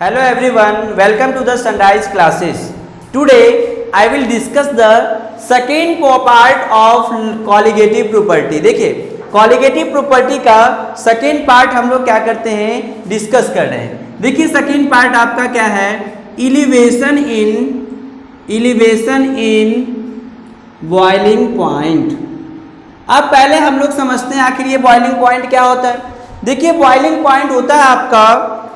Hello everyone, welcome to the Sunrise classes. Today I will discuss the second part of colligative property. देखिए colligative property का second part हम लोग क्या करते हैं, डिस्कस कर रहे हैं. देखिए second part आपका क्या है, elevation in boiling point. अब पहले हम लोग समझते हैं आखिर ये बॉइलिंग पॉइंट क्या होता है. देखिए बॉइलिंग पॉइंट होता है आपका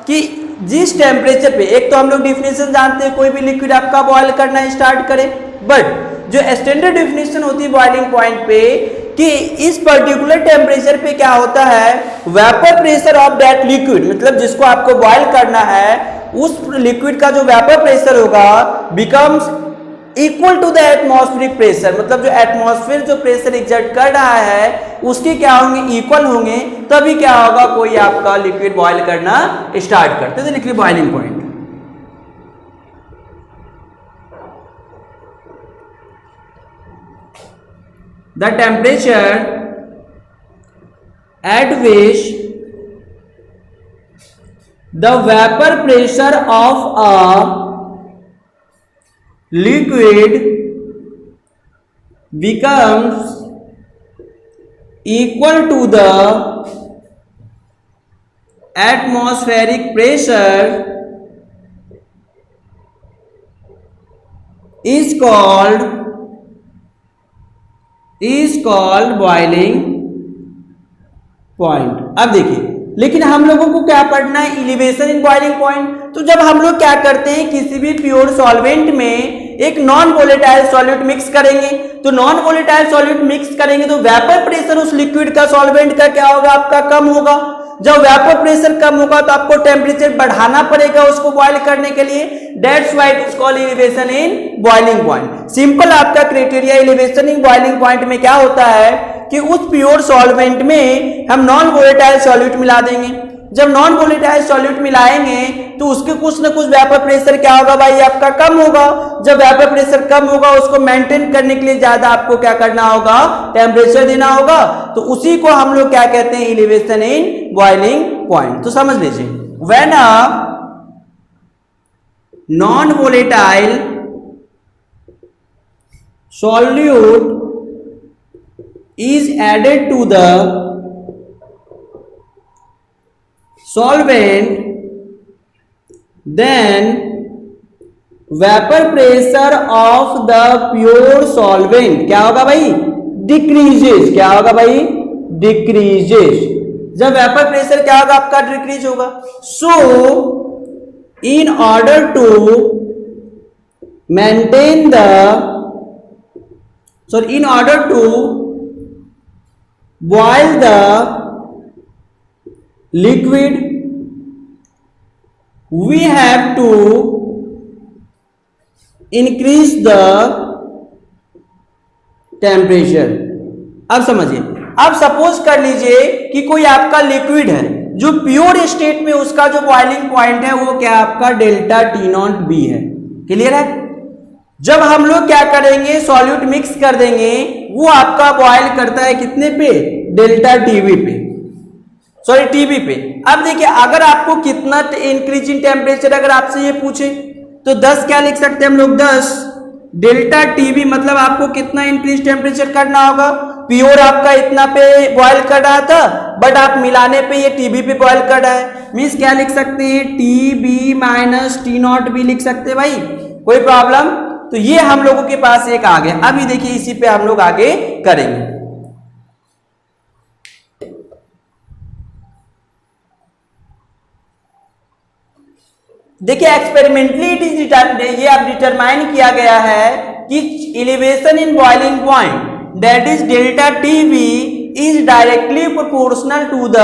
कि जिस टेम्परेचर पे, एक तो हम लोग डिफिनेशन जानते हैं कोई भी लिक्विड आपका बॉयल करना स्टार्ट करे, बट जो स्टैंडर्ड डिफिनेशन होती है बॉइलिंग पॉइंट पे कि इस पर्टिकुलर टेम्परेचर पे क्या होता है, vapour pressure of that liquid, मतलब जिसको आपको बॉयल करना है उस लिक्विड का जो वेपर प्रेशर होगा becomes equal to the atmospheric pressure, मतलब जो एटमॉस्फेयर जो प्रेशर एग्जर्ट कर रहा है उसके क्या होंगे, इक्वल होंगे, तभी क्या होगा, कोई आपका लिक्विड बॉयल करना स्टार्ट करते. तो लिखिए boiling point. The temperature at which the vapour pressure of a liquid becomes equal to the atmospheric pressure is called boiling point. अब देखिए, लेकिन हम लोगों को क्या पढ़ना है, एलिवेशन इन बॉइलिंग पॉइंट. तो जब हम लोग क्या करते हैं, किसी भी प्योर सॉल्वेंट में एक नॉन वोलेटाइल सॉल्यूट मिक्स करेंगे, तो नॉन वोलेटाइल सॉल्यूट मिक्स करेंगे तो वेपर प्रेशर उस लिक्विड का, सॉल्वेंट का क्या होगा, आपका कम होगा. जब वेपर प्रेशर कम होगा तो आपको टेम्परेचर बढ़ाना पड़ेगा उसको बॉयल करने के लिए. That's why it is called elevation in boiling point. Simple आपका criteria elevation in boiling point में क्या होता है कि उस प्योर सॉल्वेंट में हम नॉन वोलेटाइल सॉल्यूट मिला देंगे. जब नॉन वोलेटाइल सॉल्यूट मिलाएंगे तो उसके कुछ ना कुछ वेपर प्रेशर क्या होगा भाई, आपका कम होगा. जब वेपर प्रेशर कम होगा उसको मेंटेन करने के लिए ज्यादा आपको क्या करना होगा, टेम्परेचर देना होगा. तो उसी को हम लोग क्या कहते हैं, एलिवेशन इन बॉइलिंग पॉइंट. तो समझ लीजिए, when a non volatile solute is added to the solvent, then vapor pressure of the pure solvent क्या होगा भाई, decreases. क्या होगा भाई, decreases. जब वेपर प्रेशर क्या होगा, आपका डिक्रीज होगा. सो in order to maintain the, so in order to boil the liquid we have to increase the temperature. अब समझिए, अब सपोज कर लीजिए कि कोई आपका लिक्विड है जो प्योर स्टेट में उसका जो बॉइलिंग पॉइंट है वो क्या आपका डेल्टा टी नॉट बी है. क्लियर है. जब हम लोग क्या करेंगे, सॉल्यूट मिक्स कर देंगे, वो आपका बॉयल करता है कितने पे, डेल्टा टीबी पे, सॉरी टीबी पे. अब देखिए, अगर आपको कितना इंक्रीज इन टेम्परेचर अगर आपसे ये पूछे तो 10 क्या लिख सकते हैं हम लोग, 10 डेल्टा टीबी, मतलब आपको कितना इंक्रीज टेम्परेचर करना होगा. प्योर आपका इतना पे बॉयल कर रहा था, बट आप मिलाने पे ये टीबी पे बॉयल कर रहा है, मीन्स क्या लिख सकते हैं, TB minus T not be लिख सकते हैं भाई. कोई प्रॉब्लम. तो ये हम लोगों के पास एक आ गया. अभी देखिए इसी पे हम लोग आगे करेंगे. देखिए एक्सपेरिमेंटली इट इज ये अब डिटरमाइन किया गया है कि elevation in boiling point that is delta TB is directly proportional to the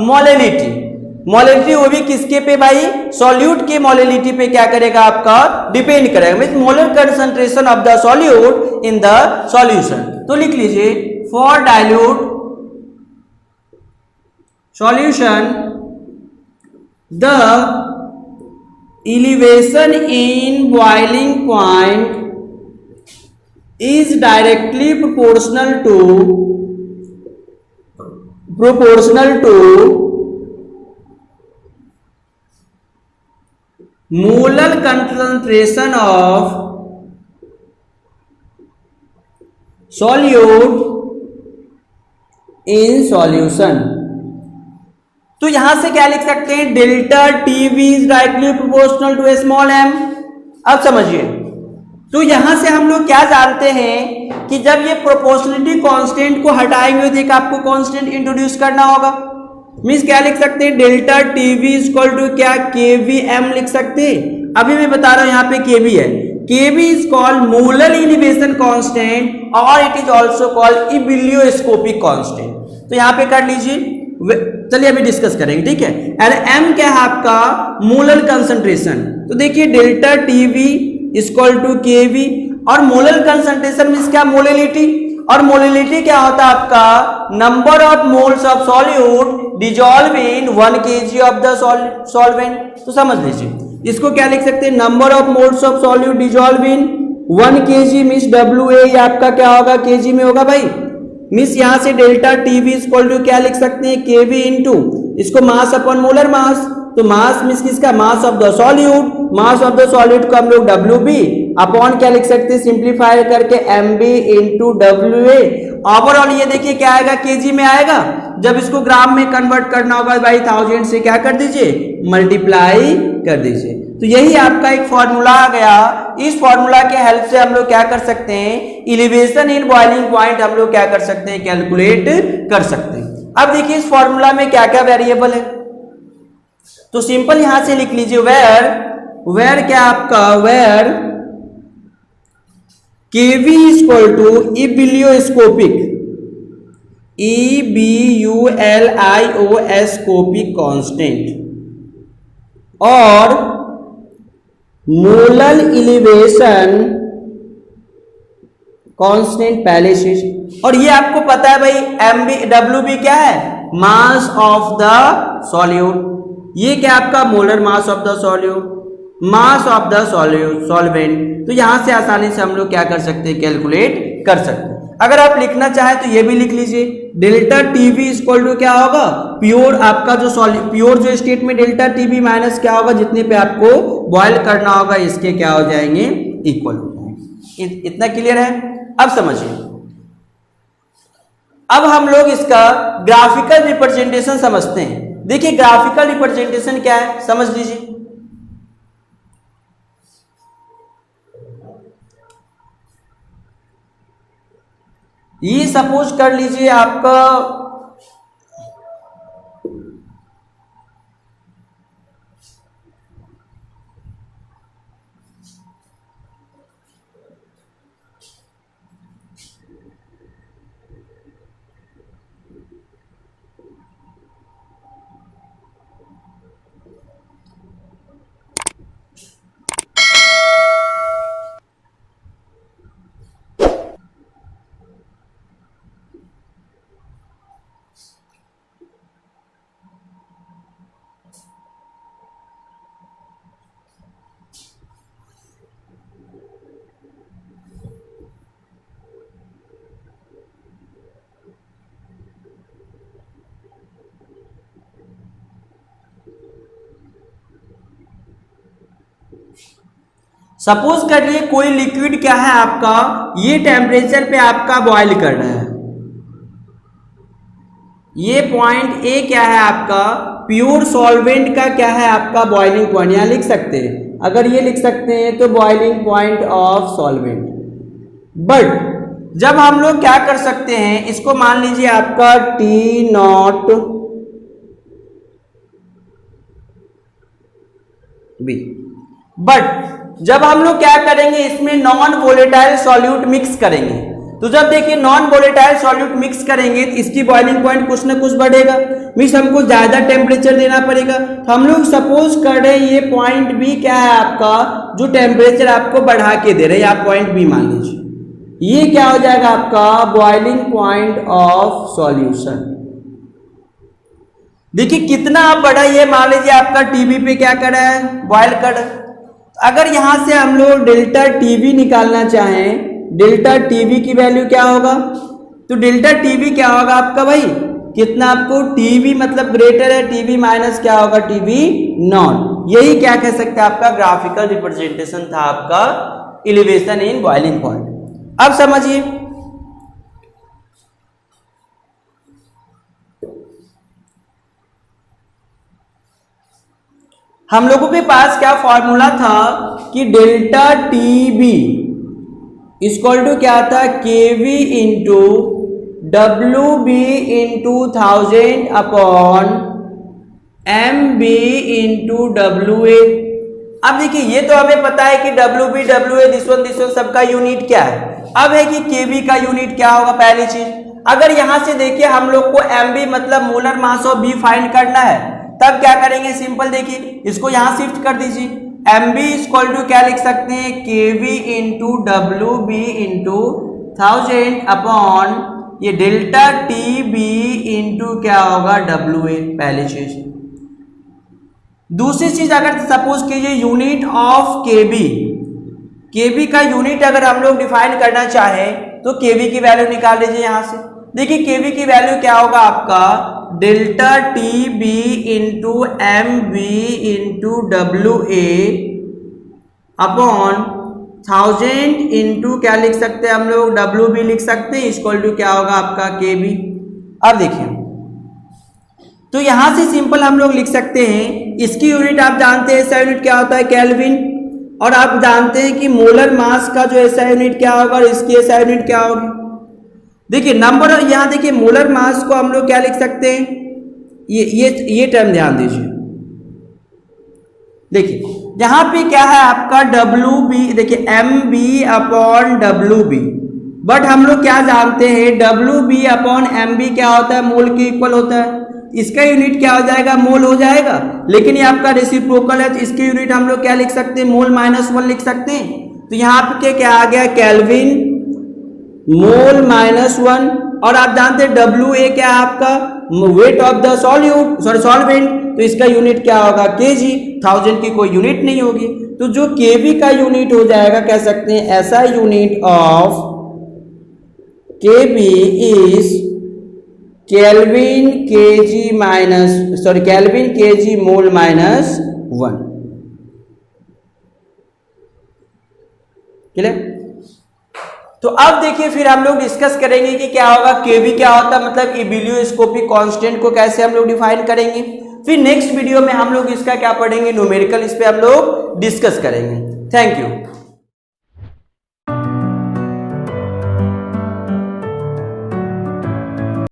molality. Molality वो भी किसके पे भाई, सॉल्यूट के मोलेलिटी पे क्या करेगा, आपका डिपेंड करेगा. Means molar concentration of the solute in the solution. तो लिख लीजिए, for dilute solution the elevation in boiling point is directly proportional to molar concentration of solute in solution. तो यहां से क्या लिख सकते हैं, delta TV is directly proportional to small M. अब समझिए, तो यहां से हम लोग क्या जानते हैं कि जब ये प्रोपोर्शनलिटी कांस्टेंट को हटाएंगे तो एक आपको कांस्टेंट इंट्रोड्यूस करना होगा। मींस क्या लिख सकते हैं, delta TV is equal to क्या, केवी एम लिख सकते हैं। अभी मैं बता रहा हूं यहाँ पे केवी है, KV is called molar elevation constant और it is also called ebullioscopic constant. तो यहाँ पे कर लीजिए, चलिए अभी डिस्कस करेंगे, ठीक है। एंड एम क्या है आपका, मोलर कंसंट्रेशन। तो देखिए डेल्टा टीवी इक्वल टू केवी, और मोलर कंसंट्रेशन मींस क्या, मोलिलिटी। और मोलिलिटी क्या होता है आपका, number of moles of solute dissolve in 1 kg of the solvent. तो समझ लीजिए इसको क्या लिख सकते हैं, number of moles of solute dissolve in 1 kg means WA, ये आपका क्या होगा, kg में होगा भाई। मींस यहां से डेल्टा टीवी इक्वल टू क्या लिख सकते हैं, केवी इनटू इसको मास अपॉन मोलर मास। तो मास मींस किसका, mass of the solute. Mass of the solute को हम लोग WB अपॉन क्या लिख सकते हैं, सिंप्लीफाई करके MB इनटू WA। ओवरऑल ये देखिए क्या आएगा, केजी में आएगा। जब इसको ग्राम में कन्वर्ट करना होगा भाई 1000 से क्या कर दीजिए, मल्टीप्लाई कर दीजिए। तो यही आपका एक फॉर्मूला आ गया। इस फॉर्मूला के हेल्प से हम लोग क्या कर सकते हैं, इलिवेशन इन बॉइलिंग पॉइंट हम लोग क्या कर सकते हैं, कैलकुलेट कर सकते हैं। अब देखिए इस फॉर्मूला में क्या क्या वेरिएबल है, तो सिंपल यहां से लिख लीजिए, वेयर क्या आपका, where KV equal to ebullioscopic, ebullioscopic constant, और मोलर इलिवेशन कांस्टेंट पहले से। और ये आपको पता है भाई, WB क्या है, मास ऑफ द सॉल्यूट। ये क्या आपका, molar mass of the solute, mass of the solvent. तो यहां से आसानी से हम लोग क्या कर सकते हैं, कैलकुलेट कर सकते हैं। अगर आप लिखना चाहें तो ये भी लिख लीजिए, डेल्टा टीवी इक्वल टू क्या होगा, प्योर आपका जो प्योर जो स्टेट में डेल्टा टीवी माइनस क्या होगा, जितने पे आपको बॉयल करना होगा इसके क्या हो जाएंगे, इक्वल हो जाएंगे। इतना क्लियर है। अब समझिए, अब हम लोग इसका ग्राफिकल रिप्रेजेंटेशन समझते हैं। देखिए ग्राफिकल रिप्रेजेंटेशन क्या है, समझ लीजिए। ये सपोज कर लीजिए आपका सपोज करिए कोई लिक्विड क्या है आपका, ये टेम्परेचर पे आपका बॉयल कर रहा है। ये पॉइंट ए क्या है आपका, प्योर सॉल्वेंट का क्या है आपका बॉइलिंग पॉइंट, यहां लिख सकते हैं। अगर ये लिख सकते हैं तो boiling point of solvent. But जब हम लोग क्या कर सकते हैं, इसको मान लीजिए आपका T0 B। बट जब हम लोग क्या करेंगे, इसमें नॉन वोलेटाइल सॉल्यूट मिक्स करेंगे। तो जब देखिए नॉन वोलेटाइल सॉल्यूट मिक्स करेंगे तो इसकी बॉइलिंग पॉइंट कुछ ना कुछ बढ़ेगा, मीन्स हमको ज्यादा टेम्परेचर देना पड़ेगा। तो हम लोग सपोज कर रहे हैं ये पॉइंट बी क्या है आपका, जो टेम्परेचर आपको बढ़ा के दे रहे हैं, आप पॉइंट बी मान लीजिए। ये क्या हो जाएगा आपका बॉइलिंग पॉइंट ऑफ सॉल्यूशन। देखिए कितना आप बढ़ा, ये मान लीजिए आपका टीवी पे क्या कर रहा है, बॉयल कर रहा है। अगर यहां से हम लोग डेल्टा टीवी निकालना चाहें, डेल्टा टीवी की वैल्यू क्या होगा, तो डेल्टा टीवी क्या होगा आपका भाई, कितना आपको टीवी मतलब ग्रेटर है, टीवी माइनस क्या होगा, टीवी नॉट। यही क्या कह सकते हैं आपका ग्राफिकल रिप्रेजेंटेशन था आपका एलिवेशन इन बॉइलिंग पॉइंट। अब समझिए हम लोगों के पास क्या फॉर्मूला था कि delta T B equal to क्या था, K V into W B into 1000 upon M B into W A. अब देखिए ये तो हमें पता है कि W B W A this one सबका यूनिट क्या है। अब है कि के बी का यूनिट क्या होगा। पहली चीज अगर यहां से देखिए हम लोग को एम बी मतलब molar mass of B find करना है, तब क्या करेंगे, सिंपल देखिए इसको यहां शिफ्ट कर दीजिए। एम बी इक्वल टू क्या लिख सकते हैं, K V into W B into 1000 upon ये डेल्टा टी बी इंटू क्या होगा डब्ल्यू ए, पहली चीज। दूसरी चीज अगर सपोज कीजिए यूनिट ऑफ के बी का यूनिट अगर हम लोग डिफाइन करना चाहें तो के बी की वैल्यू निकाल लीजिए यहां से। देखिए के बी की वैल्यू क्या होगा आपका delta T B into M B into W A upon 1000 into क्या लिख सकते हैं हम लोग डब्ल्यू बी लिख सकते हैं इक्वल टू क्या होगा आपका के बी। अब देखिए तो यहां से सिंपल हम लोग लिख सकते हैं, इसकी यूनिट आप जानते हैं ऐसा यूनिट क्या होता है केल्विन, और आप जानते हैं कि मोलर मास का जो ऐसा यूनिट क्या होगा और इसकी ऐसा यूनिट क्या होगी। देखिए नंबर यहां देखिए मोलर मास को हम लोग क्या लिख सकते हैं, ये टर्म ध्यान दीजिए। देखिए यहां पे क्या है आपका डब्ल्यू बी, देखिए M B upon W B, but हम लोग क्या जानते हैं W B upon M B क्या होता है, मोल के इक्वल होता है। इसका यूनिट क्या हो जाएगा, मोल हो जाएगा, लेकिन ये आपका रेसिप्रोकल है तो इसकी यूनिट हम लोग क्या लिख सकते हैं, मोल -1 लिख सकते हैं। तो यहाँ पे क्या आ गया केल्विन मोल -1, और आप जानते हैं डब्ल्यू ए क्या है आपका वेट ऑफ द सॉल्वेंट, तो इसका यूनिट क्या होगा केजी, 1000 की कोई यूनिट नहीं होगी। तो जो केवी का यूनिट हो जाएगा कह सकते हैं ऐसा unit of KB is kelvin KG mole -1। Clear. तो अब देखिए फिर हम लोग डिस्कस करेंगे कि क्या होगा केवी क्या होता है, मतलब इबिलियोस्कोपिक कांस्टेंट को कैसे हम लोग डिफाइन करेंगे। फिर नेक्स्ट वीडियो में हम लोग इसका क्या पढ़ेंगे, न्यूमेरिकल, इस पे हम लोग डिस्कस करेंगे। Thank you.